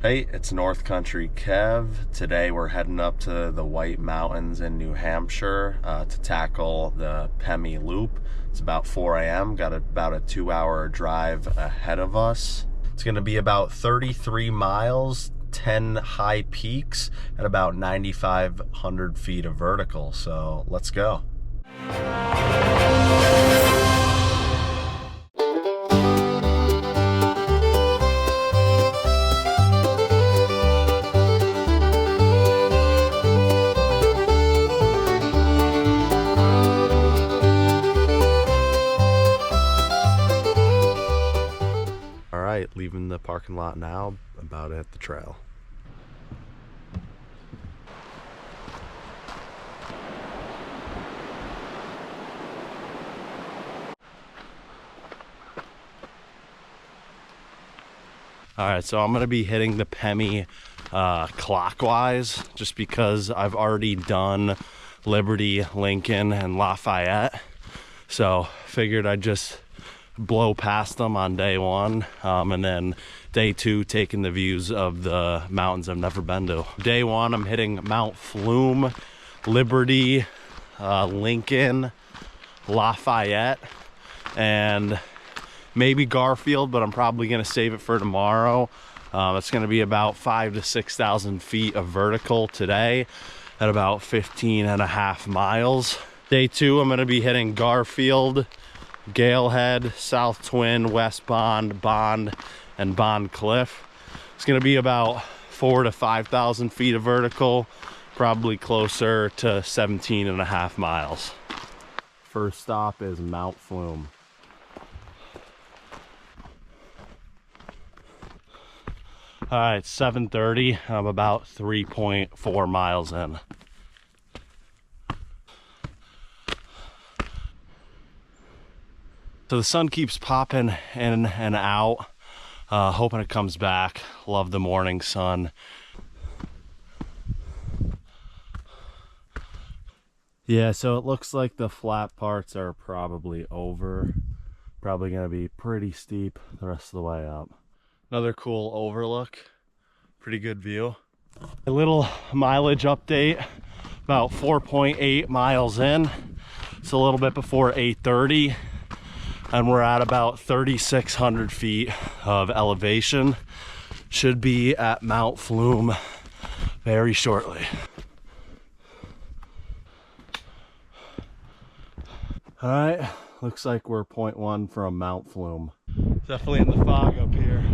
Hey, it's North Country Kev. Today we're heading up to the White Mountains in New Hampshire to tackle the Pemi Loop. It's about 4 a.m. Got about a 2-hour drive ahead of us. It's going to be about 33 miles, 10 high peaks, at about 9,500 feet of vertical. So let's go. Leaving the parking lot now, about to hit the trail. All right, so I'm gonna be hitting the Pemi clockwise, just because I've already done Liberty, Lincoln, and Lafayette. So figured I'd just blow past them on day one, and then day two taking the views of the mountains I've never been to. Day one I'm hitting Mount Flume, Liberty, Lincoln, Lafayette, and maybe Garfield, but I'm probably gonna save it for tomorrow. It's gonna be about 5,000 to 6,000 feet of vertical today at about 15.5 miles. Day two I'm gonna be hitting Garfield, Galehead, South Twin, West Bond, Bond and Bondcliff. It's going to be about 4,000 to 5,000 feet of vertical, probably closer to 17.5 miles. First stop is Mount Flume. All right, 7:30. I'm about 3.4 miles in. So the sun keeps popping in and out, hoping it comes back. Love the morning sun. Yeah, so it looks like the flat parts are probably over. Probably gonna be pretty steep the rest of the way up. Another cool overlook, pretty good view. A little mileage update, about 4.8 miles in. It's a little bit before 8:30. And we're at about 3,600 feet of elevation. Should be at Mount Flume very shortly. All right, looks like we're 0.1 from Mount Flume. Definitely in the fog up here.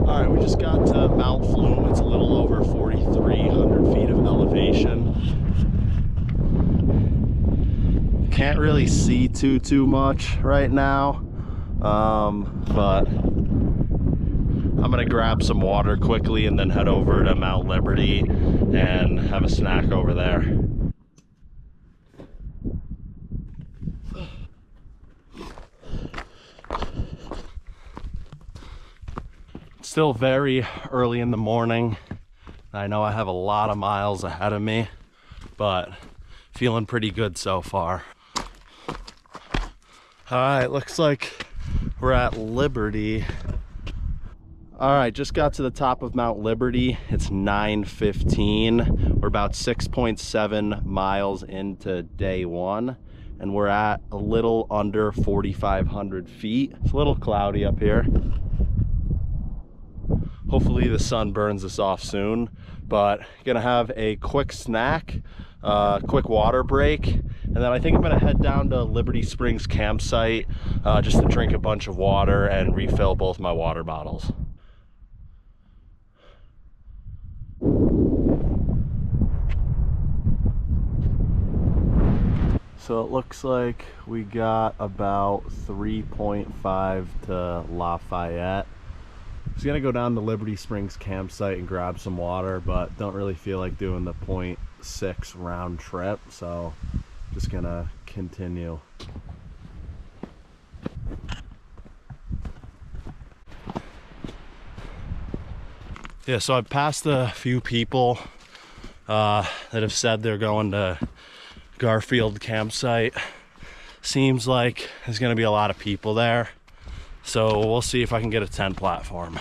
All right, we just got to Mount Flume. It's a little over 4,300 feet of elevation. Can't really see too much right now, but I'm gonna grab some water quickly and then head over to Mount Liberty and have a snack over there. Still very early in the morning. I know I have a lot of miles ahead of me, but feeling pretty good so far. All right, looks like we're at Liberty. All right, just got to the top of Mount Liberty. It's 9:15. We're about 6.7 miles into day one, and we're at a little under 4,500 feet. It's a little cloudy up here. Hopefully the sun burns us off soon, but gonna have a quick snack, quick water break, and then I think I'm gonna head down to Liberty Springs campsite just to drink a bunch of water and refill both my water bottles. So it looks like we got about 3.5 to Lafayette. I was gonna go down to Liberty Springs campsite and grab some water, but don't really feel like doing the 0.6 round trip, so just gonna continue. Yeah, so I've passed a few people that have said they're going to Garfield campsite. seems like there's gonna be a lot of people there. So we'll see if I can get a tent platform.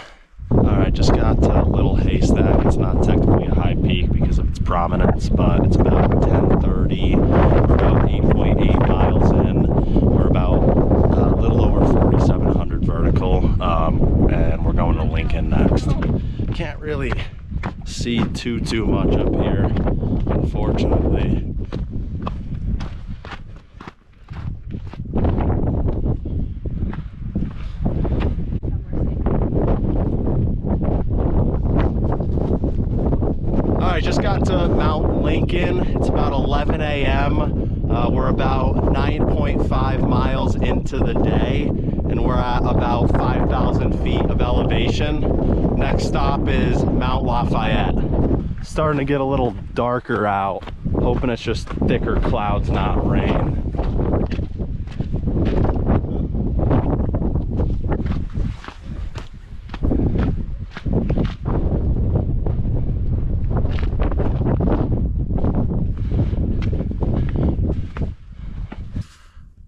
All right, just got to Little Haystack. It's not technically a high peak because of its prominence, but it's about 10:30. We're about 8.8 miles in. We're about a little over 4,700 vertical, and we're going to Lincoln next. Can't really see too much up here, unfortunately. I just got to Mount Lincoln. It's about 11 a.m. We're about 9.5 miles into the day, and we're at about 5,000 feet of elevation. Next stop is Mount Lafayette. Starting to get a little darker out. Hoping it's just thicker clouds, not rain.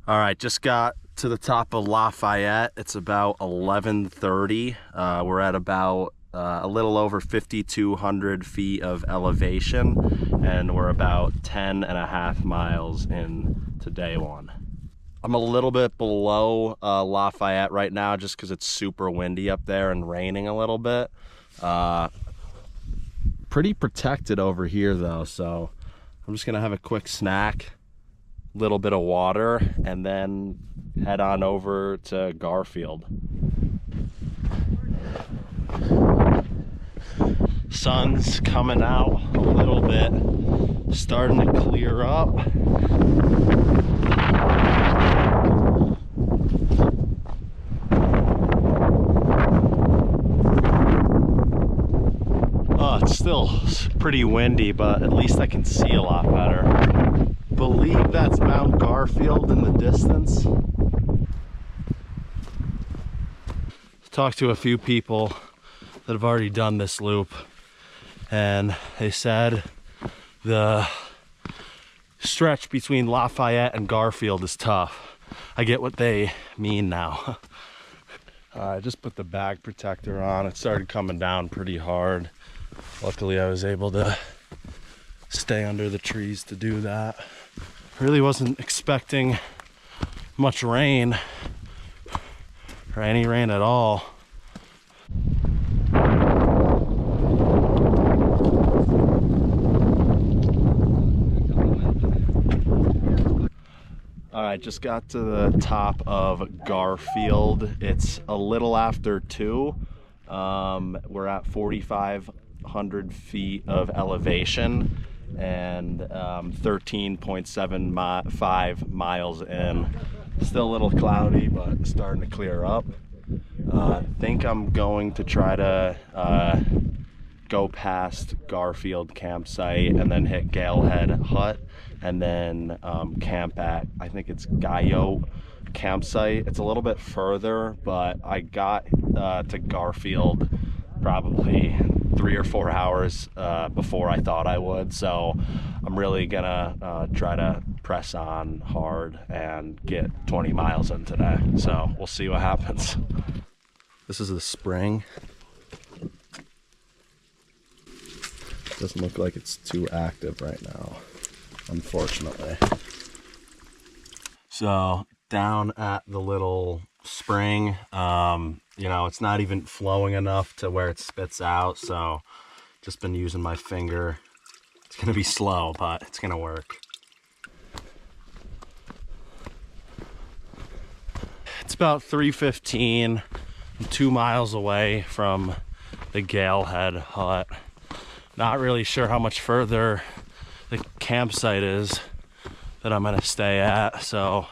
All right, just got to the top of Lafayette. It's about 11:30. We're at about a little over 5,200 feet of elevation, and we're about 10.5 miles into day one. I'm a little bit below Lafayette right now just because it's super windy up there and raining a little bit. Pretty protected over here though, so I'm just gonna have a quick snack, little bit of water, and then head on over to Garfield. Sun's coming out a little bit, starting to clear up. Oh, it's still pretty windy, but at least I can see a lot better. Believe that's Mount Garfield in the distance. Talked to a few people that have already done this loop, and they said the stretch between Lafayette and Garfield is tough. I get what they mean now. I just put the bag protector on. It started coming down pretty hard. Luckily I was able to stay under the trees to do that. Really wasn't expecting much rain, or any rain at all. All right, just got to the top of Garfield. It's a little after 2. We're at 4,500 feet of elevation and 13.75 miles in. Still a little cloudy, but starting to clear up. I think I'm going to try to go past Garfield campsite and then hit Galehead Hut, and then camp at, I think it's Guyot campsite. It's a little bit further, but I got to Garfield probably 3 or 4 hours before I thought I would, so I'm really gonna try to press on hard and get 20 miles in today, so we'll see what happens. This is the spring. Doesn't look like it's too active right now, unfortunately. So down at the little spring, you know, it's not even flowing enough to where it spits out, so just been using my finger. It's gonna be slow, but it's gonna work. It's about 3:15. I'm 2 miles away from the Galehead Hut. Not really sure how much further the campsite is that I'm gonna stay at, so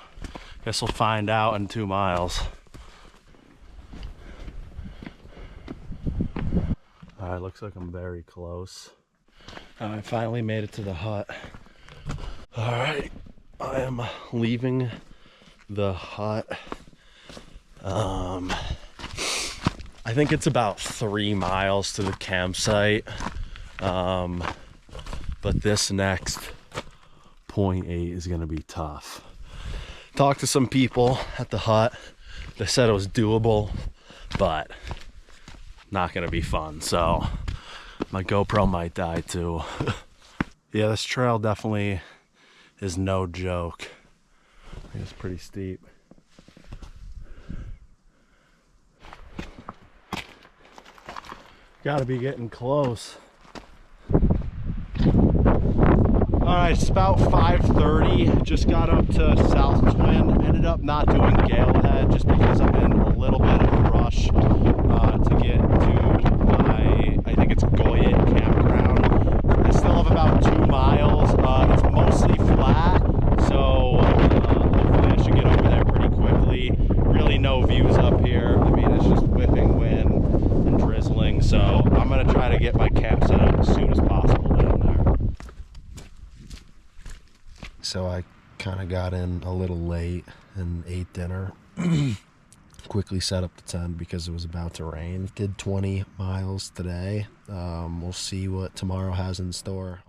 guess we'll find out in 2 miles. All right, looks like I'm very close. I finally made it to the hut. All right, I am leaving the hut. I think it's about 3 miles to the campsite. But this next 0.8 is gonna be tough. Talked to some people at the hut. They said it was doable, but not gonna be fun. So my GoPro might die too. Yeah, this trail definitely is no joke. I think it's pretty steep. Gotta be getting close. All right, it's about 5:30. Just got up to South Twin. Ended up not doing Galehead just because I'm in a little bit of a rush to get to my, I think it's Goyet campground. I still have about 2 miles. It's mostly flat, so hopefully I should get over there pretty quickly. Really no views up here. I mean, it's just whipping wind and drizzling, so I'm gonna try to get my camp set up as soon as possible down there. So I kind of got in a little late and ate dinner. Quickly set up the tent because it was about to rain. Did 20 miles today. We'll see what tomorrow has in store.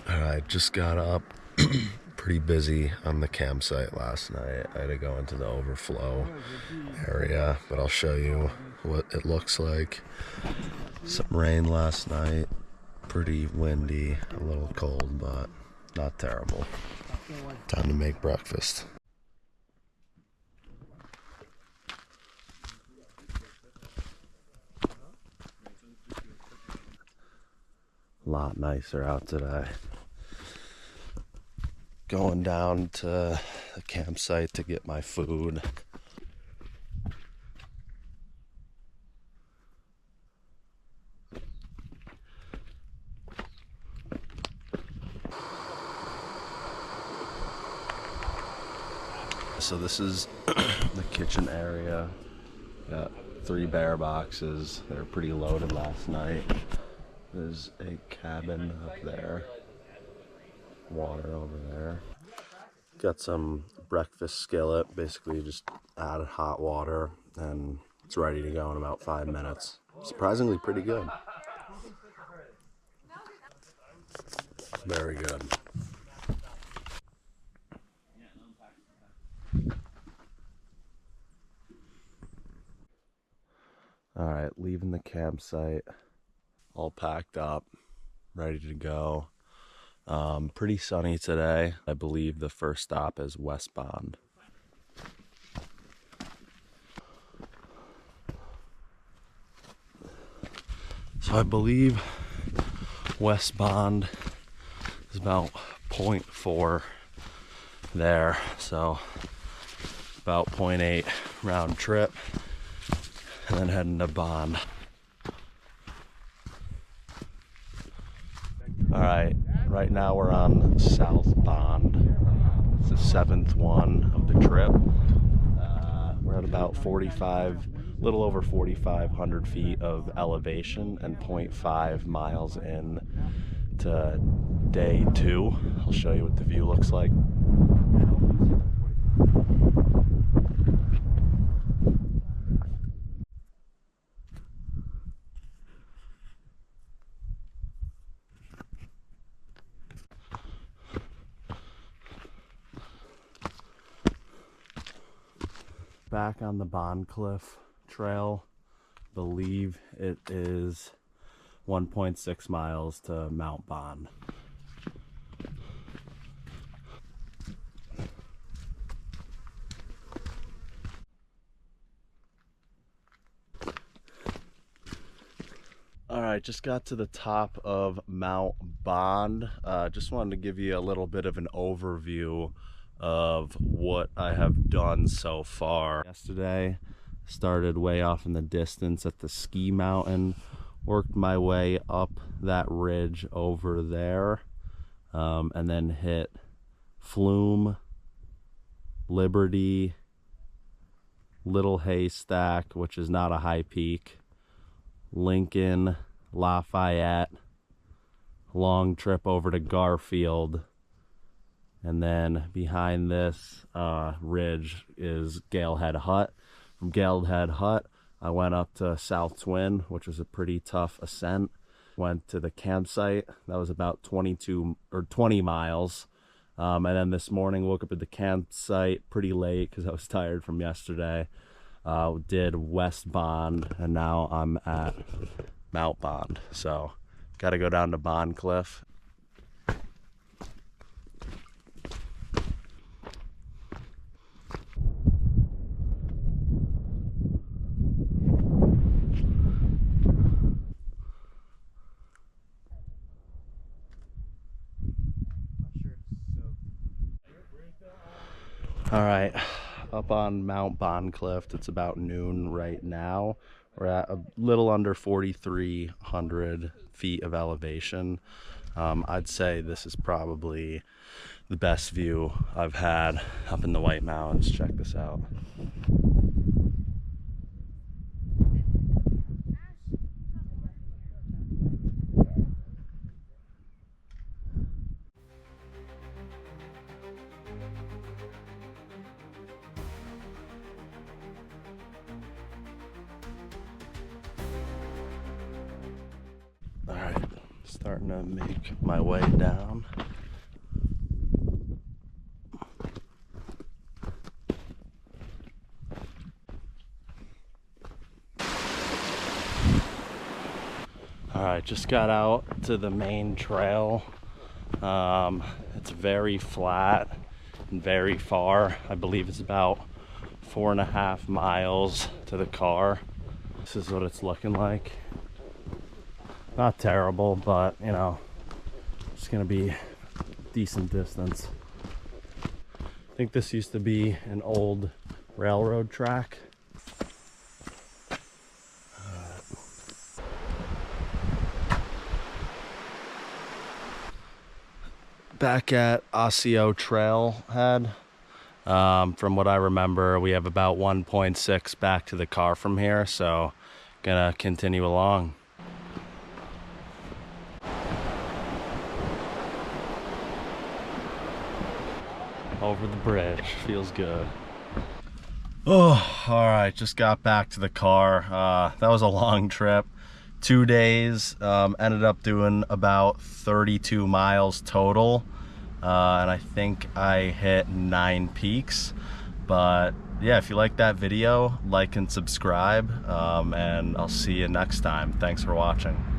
Alright, just got up. Pretty busy on the campsite last night. I had to go into the overflow area, but I'll show you what it looks like. Some rain last night. Pretty windy, a little cold, but not terrible. Time to make breakfast. A lot nicer out today. Going down to the campsite to get my food. So this is the kitchen area. Got 3 bear boxes. They were pretty loaded last night. There's a cabin up there. Water over there. Got some breakfast skillet. Basically just add hot water and it's ready to go in about 5 minutes. Surprisingly pretty good. Very good. All right, leaving the campsite, all packed up, ready to go. Pretty sunny today. I believe the first stop is West Bond. So I believe West Bond is about 0.4 there, so about 0.8 round trip. And then heading to Bond. All right now we're on South Bond. It's the 7th one of the trip. We're at about 45, little over 4,500 feet of elevation and 0.5 miles in to day 2. I'll show you what the view looks like. Back on the Bondcliff trail, believe it is 1.6 miles to Mount Bond. All right, just got to the top of Mount Bond. Just wanted to give you a little bit of an overview of what I have done so far. Yesterday, started way off in the distance at the ski mountain, worked my way up that ridge over there, and then hit Flume, Liberty, Little Haystack, which is not a high peak, Lincoln, Lafayette, long trip over to Garfield, and then behind this ridge is Galehead Hut. From Galehead Hut, I went up to South Twin, which was a pretty tough ascent, Went to the campsite. That was about 22 or 20 miles. And then this morning, woke up at the campsite pretty late because I was tired from yesterday. Did West Bond, and now I'm at Mount Bond. So, got to go down to Bondcliff. All right, up on Mount Bondcliff. It's about noon right now. We're at a little under 4,300 feet of elevation. I'd say this is probably the best view I've had up in the White Mountains. Check this out. All right, starting to make my way down. All right, just got out to the main trail. It's very flat and very far. I believe it's about 4.5 miles to the car. This is what it's looking like. Not terrible, but you know, it's gonna be a decent distance. I think this used to be an old railroad track. Back at Osseo Trailhead. From what I remember, we have about 1.6 back to the car from here, so gonna continue along. Over the bridge, feels good. Oh, all right, just got back to the car. That was a long trip. 2 days, ended up doing about 32 miles total. And I think I hit 9 peaks. But yeah, if you like that video, like and subscribe, and I'll see you next time. Thanks for watching.